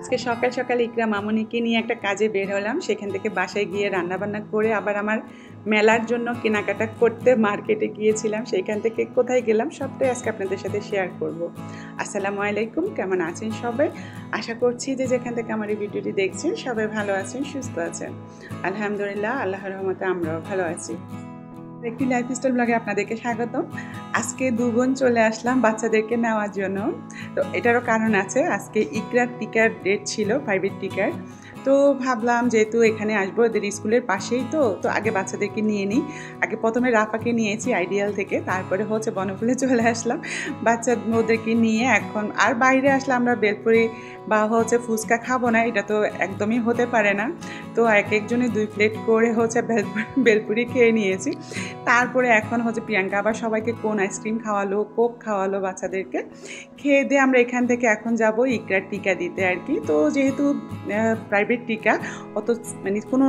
আজকে সকাল সকাল ইকরা মামুনিকে নিয়ে একটা কাজে বের হলাম। সেখান থেকে বাসায় গিয়ে রান্নাবান্না করে আবার আমার মেলার জন্য কেনাকাটা করতে মার্কেটে গিয়েছিলাম। সেইখান থেকে কোথায় গেলাম সবটাই আজকে আপনাদের সাথে শেয়ার করব। আসসালামু আলাইকুম, কেমন আছেন সবাই? আশা করছি যে যেখান থেকে আমার এই ভিডিওটি দেখছেন সবাই ভালো আছেন, সুস্থ আছেন। আলহামদুলিল্লাহ, আল্লাহর রহমতে আমরাও ভালো আছি। একটি লাইফস্টাইল ব্লগে আপনাদেরকে স্বাগতম। আজকে 2 বোন চলে আসলাম বাচ্চাদেরকে নেওয়ার জন্য। তো এটারও কারণ আছে, আজকে ইকরার টিকার ডেট ছিল, 5-এর টিকার। তো ভাবলাম যেহেতু এখানে আসবো, ওদের স্কুলের পাশেই তো আগে বাচ্চাদেরকে নিয়ে নিই। আগে প্রথমে রাফাকে নিয়েছি আইডিয়াল থেকে, তারপরে হচ্ছে বনফুলে চলে আসলাম বাচ্চা ওদেরকে নিয়ে। এখন আর বাইরে আসলে আমরা বেলপুরি বা হচ্ছে ফুচকা খাবো না, এটা তো একদমই হতে পারে না। তো এক একজনে 2 প্লেট করে হচ্ছে বেলপুরি খেয়ে নিয়েছি। তারপরে এখন হচ্ছে প্রিয়াঙ্কা আবার সবাইকে কোন আইসক্রিম খাওয়ালো, কোক খাওয়ালো বাচ্চাদেরকে। খেয়ে দিয়ে আমরা এখান থেকে এখন যাব ইকরার টিকা দিতে আর কি। তো যেহেতু প্রাইভেট টিকা, অত মানে কোনো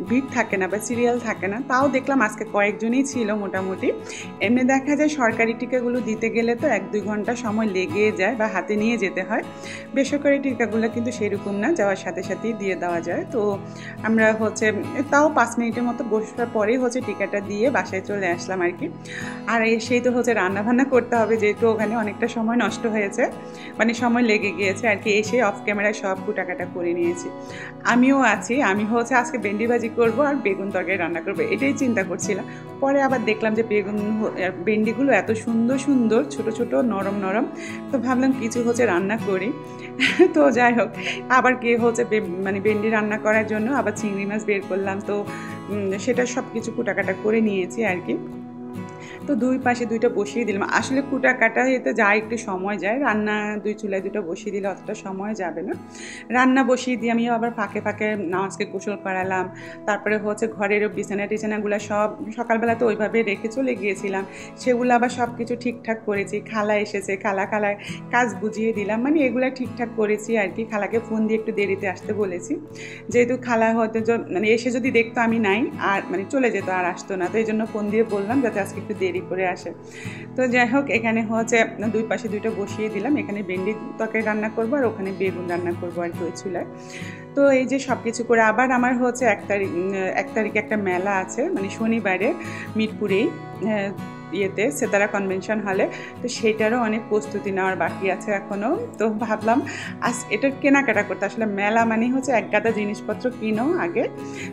ভিড় থাকে না বা সিরিয়াল থাকে না, তাও দেখলাম আজকে কয়েকজনই ছিল মোটামুটি। এমনি দেখা যায় সরকারি টিকাগুলো দিতে গেলে তো 1-2 ঘন্টা সময় লেগে যায় বা হাতে নিয়ে যেতে হয়। বেসরকারি টিকাগুলো কিন্তু সেরকম না, যাওয়ার সাথে সাথেই দিয়ে দেওয়া যায়। তো আমরা হচ্ছে তাও 5 মিনিটের মতো বসার পরেই হচ্ছে টিকাটা দিয়ে বাসায় চলে আসলাম আর কি। আর এসেই তো হচ্ছে রান্নাবান্না করতে হবে, যেহেতু ওখানে অনেকটা সময় নষ্ট হয়েছে, মানে সময় লেগে গিয়েছে আর কি। এসে অফ ক্যামেরায় সব কুটাকাটা করে নিয়েছি। আমিও আছি, আমি হচ্ছে আজকে ভেন্ডি ভাজি করবো আর বেগুন তরকারি রান্না করবো, এটাই চিন্তা করছিলাম। পরে আবার দেখলাম যে ভেন্ডিগুলো এত সুন্দর সুন্দর, ছোট ছোট, নরম নরম, তো ভাবলাম কিছু হচ্ছে রান্না করি। তো যাই হোক, আবার কে হচ্ছে মানে ভেন্ডি রান্না করার জন্য আবার চিংড়ি মাছ বের করলাম। তো সেটা সব কিছু কুটাকাটা করে নিয়েছি আর কি। তো 2 পাশে 2টা বসিয়ে দিলাম। আসলে কুটা কাটা এতে যা একটু সময় যায়, রান্না 2 চুলায় 2টা বসিয়ে দিলে অতটা সময় যাবে না। রান্না বসিয়ে দিয়ে আমি আবার ফাঁকে ফাঁকে নামাজকে গোসল করালাম। তারপরে হচ্ছে ঘরের বিছানাগুলো সব সকালবেলা তো ওইভাবে রেখে চলে গিয়েছিলাম, সেগুলো আবার সব কিছু ঠিকঠাক করেছি। খালা এসেছে, খালার কাজ বুঝিয়ে দিলাম, মানে এগুলো ঠিকঠাক করেছি আর কি। খালাকে ফোন দিয়ে একটু দেরিতে আসতে বলেছি, যেহেতু খালা হয়তো মানে এসে যদি দেখতো আমি নাই, আর মানে চলে যেত, আর আসতো না। তো এই জন্য ফোন দিয়ে বললাম যাতে আজকে একটু দেরি করে আসে। তো যাই হোক, এখানে হচ্ছে 2 পাশে 2টা বসিয়ে দিলাম। এখানে ভেন্ডি তরকারি রান্না করবো আর ওখানে বেগুন রান্না করবো আর কি ওই চুলায়। তো এই যে সব কিছু করে আবার আমার হচ্ছে 1 তারিখে একটা মেলা আছে, মানে শনিবারে মিরপুরেই ইয়েতে সেতারা কনভেনশন হলে। তো সেইটারও অনেক প্রস্তুতি নেওয়ার বাকি আছে এখনও। তো ভাবলাম আজ এটার কেনাকাটা করতে, আসলে মেলা মানে হচ্ছে এক গাদা জিনিসপত্র কিনো আগে,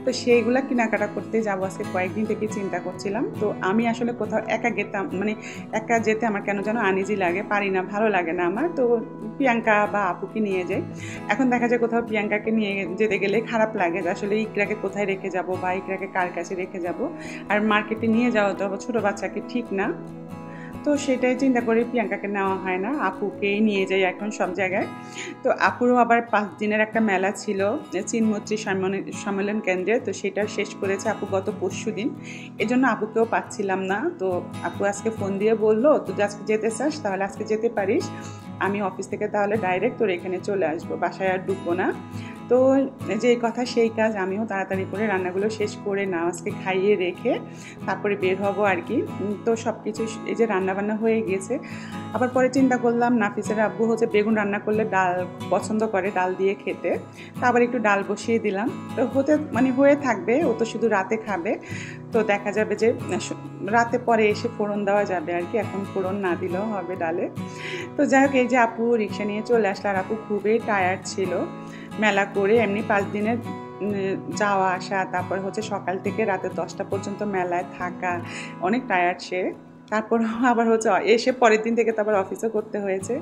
তো সেইগুলো কেনাকাটা করতে যাবো আজকে। কয়েকদিন থেকে চিন্তা করছিলাম। তো আমি আসলে কোথাও একা যেতাম, মানে একা যেতে আমার কেন যেন আনইজি লাগে, পারি না, ভালো লাগে না আমার। তো প্রিয়াঙ্কা বা আপুকে নিয়ে যাই। এখন দেখা যায় কোথাও প্রিয়াঙ্কাকে নিয়ে যেতে গেলে খারাপ লাগে যে আসলে ইকরাকে কোথায় রেখে যাব বা ইকরাকে কার কাছে রেখে যাব। আর মার্কেটে নিয়ে যাওয়া তো ছোটো বাচ্চাকে ঠিক না। তো সেটাই চিন্তা করে প্রিয়াঙ্কাকে নেওয়া হয় না, আপুকেই নিয়ে যাই এখন সব জায়গায়। তো আপুরও আবার 5 দিনের একটা মেলা ছিল চিনমৈত্রী সম্মেলন কেন্দ্রে, তো সেটা শেষ করেছে আপু গত পরশুদিন। এই জন্য আপুকেও পাচ্ছিলাম না। তো আপু আজকে ফোন দিয়ে বললো, তুই আজকে যেতে চাস তাহলে আজকে যেতে পারিস, আমি অফিস থেকে তাহলে ডাইরেক্ট তোর এখানে চলে আসবো, বাসায় আর ঢুকবো না। তো যে কথা সেই কাজ, আমিও তাড়াতাড়ি করে রান্নাগুলো শেষ করে নামাজকে খাইয়ে রেখে তারপরে বের হব আর কি। তো সব কিছু এই যে রান্নাবান্না হয়ে গিয়েছে। আবার পরে চিন্তা করলাম নাফিসের আব্বু হচ্ছে বেগুন রান্না করলে ডাল পছন্দ করে, ডাল দিয়ে খেতে। তো আবার একটু ডাল বসিয়ে দিলাম। তো মানে হয়ে থাকবে, ও তো শুধু রাতে খাবে। তো দেখা যাবে যে রাতে পরে এসে ফোড়ন দেওয়া যাবে আর কি, এখন ফোড়ন না দিলেও হবে ডালে। তো যাই হোক, এই যে আপু রিক্সা নিয়ে চলে আসলো। আর আপু খুবই টায়ার্ড ছিল মেলা করে, এমনি 5 দিনের যাওয়া আসা, তারপর হচ্ছে সকাল থেকে রাতে 10টা পর্যন্ত মেলায় থাকা, অনেক টায়ার্ড সে। তারপর আবার হচ্ছে এসে পরের দিন থেকে তো আবার অফিসও করতে হয়েছে।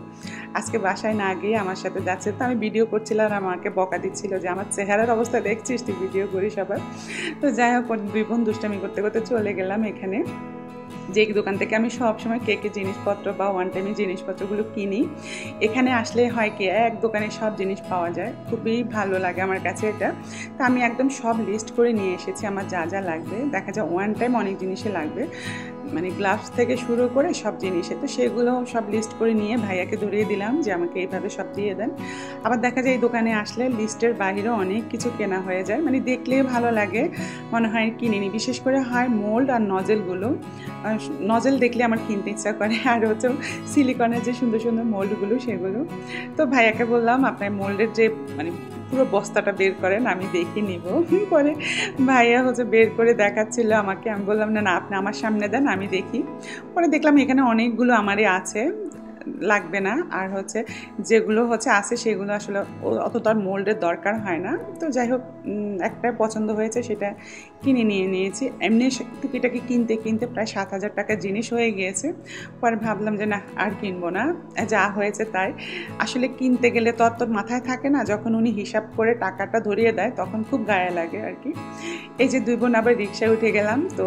আজকে বাসায় না গিয়ে আমার সাথে যাচ্ছে। তো আমি ভিডিও করছিলাম আর আমাকে বকা দিচ্ছিল যে আমার চেহারার অবস্থা দেখছিস, তুই ভিডিও করিস আবার। তো যাই হোক, 2 বোন দুষ্টামি করতে করতে চলে গেলাম এখানে, যে দোকান থেকে আমি সবসময় কেকের জিনিসপত্র বা ওয়ান টাইমের জিনিসপত্রগুলো কিনি। এখানে আসলে হয় কি, এক দোকানে সব জিনিস পাওয়া যায়, খুবই ভালো লাগে আমার কাছে এটা। তো আমি একদম সব লিস্ট করে নিয়ে এসেছি আমার যা যা লাগবে। দেখা যায় ওয়ান টাইম অনেক জিনিসই লাগবে। মানে গ্লাভস থেকে শুরু করে সব জিনিসে। তো সেগুলো সব লিস্ট করে নিয়ে ভাইয়াকে ধরিয়ে দিলাম যে আমাকে এইভাবে সব দিয়ে দেন। আবার দেখা যায় এই দোকানে আসলে লিস্টের বাইরেও অনেক কিছু কেনা হয়ে যায়, মানে দেখলেই ভালো লাগে, মনে হয় কিনে নিই। বিশেষ করে হয় মোল্ড আর নজেলগুলো, নজেল দেখলে আমার কিনতে ইচ্ছা করে, আর হচ্ছে সিলিকনের যে সুন্দর সুন্দর মোল্ডগুলো সেগুলো। তো ভাইয়াকে বললাম আপনার মোল্ডের যে মানে পুরো বস্তাটা বের করেন, আমি দেখে নিব। পরে ভাইয়া হচ্ছে বের করে দেখাচ্ছিল আমাকে, আমি বললাম না না আপনি আমার সামনে দেন আমি দেখি। পরে দেখলাম এখানে অনেকগুলো আমারই আছে, লাগবে না। আর হচ্ছে যেগুলো হচ্ছে আছে সেগুলো আসলে অতটা মোল্ডের দরকার হয় না। তো যাই হোক একটা পছন্দ হয়েছে সেটা কিনে নিয়েছি। এমনি টুকিটাকি কিনতে কিনতে প্রায় 7,000 টাকার জিনিস হয়ে গিয়েছে। পরে ভাবলাম যে না আর কিনবো না, যা হয়েছে তাই। আসলে কিনতে গেলে তো অত মাথায় থাকে না, যখন উনি হিসাব করে টাকাটা ধরিয়ে দেয় তখন খুব গায়ে লাগে আর কি। এই যে 2 বোন আবার রিক্সায় উঠে গেলাম। তো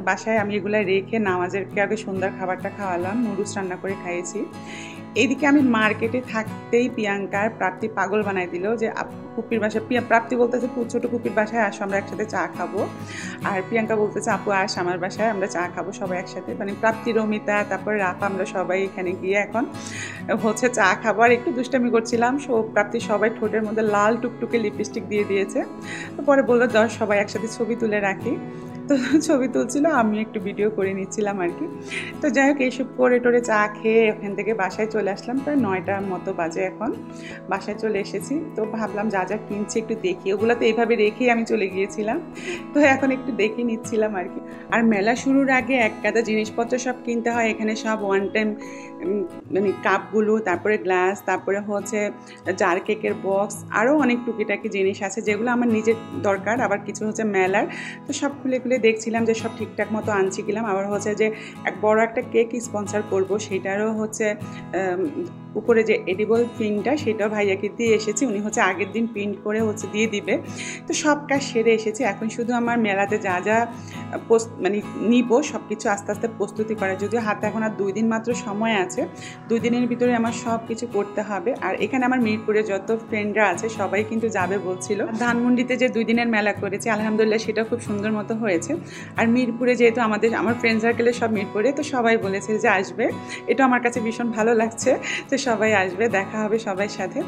বাসায় আমি এগুলো রেখে নামাজেরকে আগে সন্ধ্যার খাবারটা খাওয়ালাম, নুডলস রান্না করে খাইয়েছি। এইদিকে আমি মার্কেটে থাকতেই প্রিয়াঙ্কার প্রাপ্তি পাগল বানাই দিল যে পুপির বাসায়, প্রাপ্তি বলতেছে ছোটো পুপির বাসায় আসো আমরা একসাথে চা খাবো, আর প্রিয়াঙ্কা বলতেছে আপু আস আমার বাসায় আমরা চা খাবো সবাই একসাথে। মানে প্রাপ্তি, রমিতা, তারপরে রাপা, আমরা সবাই এখানে গিয়ে এখন হচ্ছে চা খাবো। আর একটু দুষ্টামি করছিলাম, প্রাপ্তি সবাই ঠোঁটের মধ্যে লাল টুকটুকে লিপস্টিক দিয়ে দিয়েছে। তো পরে বললো সবাই একসাথে ছবি তুলে রাখি। তো ছবি তুলছিল, আমি একটু ভিডিও করে নিচ্ছিলাম আর কি। তো যাই হোক এইসব করে টোরে চা খেয়ে ওখান থেকে বাসায় চলে আসলাম, প্রায় 9টার মতো বাজে এখন। বাসায় চলে এসেছি। তো ভাবলাম যা যা কিনছি একটু দেখি, ওগুলো তো এইভাবে রেখেই আমি চলে গিয়েছিলাম। তো এখন একটু দেখে নিচ্ছিলাম আর কি। আর মেলা শুরুর আগে এক গাদা জিনিসপত্র সব কিনতে হয় এখানে, সব ওয়ান টাইম মানে কাপগুলো, তারপরে গ্লাস, তারপরে হচ্ছে জার কেকের বক্স, আরও অনেক টুকিটাকি জিনিস আছে যেগুলো আমার নিজের দরকার, আবার কিছু হচ্ছে মেলার। তো সব খুলে খুলে দেখছিলাম যে সব ঠিকঠাক মতো আনছি কিলাম। আবার হচ্ছে যে বড় একটা কেক স্পন্সর করব, সেটারও হচ্ছে উপরে যে এডিবল প্রিন্টটা সেটাও ভাইয়াকে দিয়ে এসেছি। উনি হচ্ছে আগের দিন প্রিন্ট করে হচ্ছে দিয়ে দিবে। তো সব কাজ সেরে এসেছি, এখন শুধু আমার মেলাতে যা যা মানে নিব সব কিছু আস্তে আস্তে প্রস্তুতি করা। যদিও হাতে এখন আর 2 দিন মাত্র সময় আছে, 2 দিনের ভিতরে আমার সব কিছু করতে হবে। আর এখানে আমার মিরপুরে যত ফ্রেন্ডরা আছে সবাই কিন্তু যাবে বলছিল। ধানমন্ডিতে যে 2 দিনের মেলা করেছে আলহামদুলিল্লাহ সেটা খুব সুন্দর মতো হয়েছে। আর মিরপুরে যেহেতু আমার ফ্রেন্ড সার্কেলে সব মিরপুরে, তো সবাই বলেছে যে আসবে, এটা আমার কাছে ভীষণ ভালো লাগছে। তো সবাই আসবে, দেখা হবে সবার সাথে।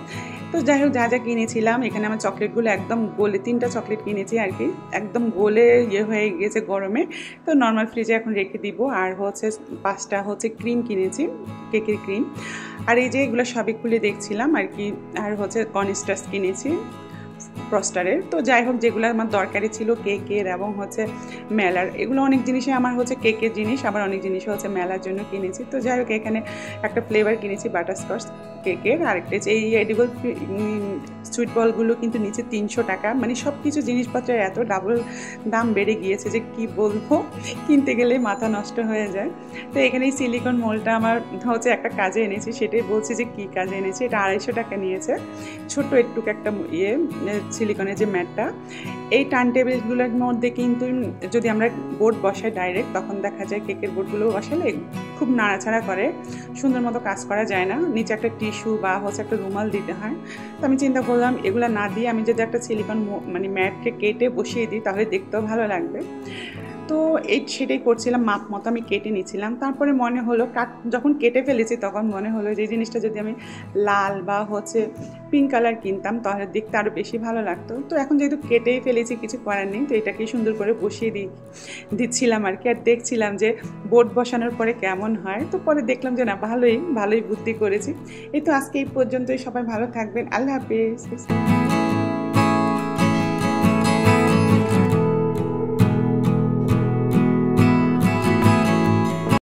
তো যাই হোক যা যা কিনেছিলাম, এখানে আমার চকলেটগুলো একদম গলে, 3টা চকলেট কিনেছি আর কি, একদম গলে হয়ে গিয়েছে গরমে। তো নর্মাল ফ্রিজে এখন রেখে দিব। আর হচ্ছে 5টা হচ্ছে ক্রিম কিনেছি, কেকের ক্রিম। আর এই যে এগুলো সবই খুলে দেখছিলাম আর কি। আর হচ্ছে কর্নস্টার্চ কিনেছি ফ্রস্টারের। তো যাই হোক যেগুলো আমার দরকারি ছিল কেকের এবং হচ্ছে মেলার, এগুলো অনেক জিনিসই আমার হচ্ছে কেকের জিনিস, আবার অনেক জিনিস হচ্ছে মেলার জন্য কিনেছি। তো যাই হোক এখানে একটা ফ্লেভার কিনেছি বাটারস্কচ কেকের, আরেকটা এই এডিবল সুইট বলগুলো কিন্তু নিচে 300 টাকা। মানে সব কিছু জিনিসপত্রের এত ডাবল দাম বেড়ে গিয়েছে যে কি বলবো, কিনতে গেলে মাথা নষ্ট হয়ে যায়। তো এখানে এই সিলিকন মোলটা আমার হচ্ছে একটা কাজে এনেছি, সেটাই বলছি যে কি কাজে এনেছি। এটা 250 টাকা নিয়েছে, ছোট্ট একটু একটা সিলিকনের যে ম্যাটটা। এই টার্ন টেবিলগুলোর মধ্যে কিন্তু যদি আমরা বোর্ড বসাই ডাইরেক্ট, তখন দেখা যায় কেকের বোর্ডগুলো বসালে খুব নাড়াচাড়া করে, সুন্দর মতো কাজ করা যায় না। নিচে একটা টিস্যু বা হচ্ছে একটা রুমাল দিতে হয়। তো আমি চিন্তা করলাম এগুলো না দিয়ে আমি যদি একটা সিলিকন মানে ম্যাটকে কেটে বসিয়ে দিই তাহলে দেখতেও ভালো লাগবে। তো সেটাই করছিলাম, মাপ মতো আমি কেটে নিচ্ছিলাম। তারপরে মনে হলো যখন কেটে ফেলেছি তখন মনে হলো যে জিনিসটা যদি আমি লাল বা হচ্ছে পিঙ্ক কালার কিনতাম তাহলে দেখতে আরও বেশি ভালো লাগতো। তো এখন যেহেতু কেটেই ফেলেছি কিছু করার নেই, তো এটাকে সুন্দর করে বসিয়ে দিচ্ছিলাম আর কি। আর দেখছিলাম যে বোর্ড বসানোর পরে কেমন হয়। তো পরে দেখলাম যে না ভালোই বুদ্ধি করেছি। এই তো আজকে এই পর্যন্তই, সবাই ভালো থাকবেন, আল্লাহ হাফেজ।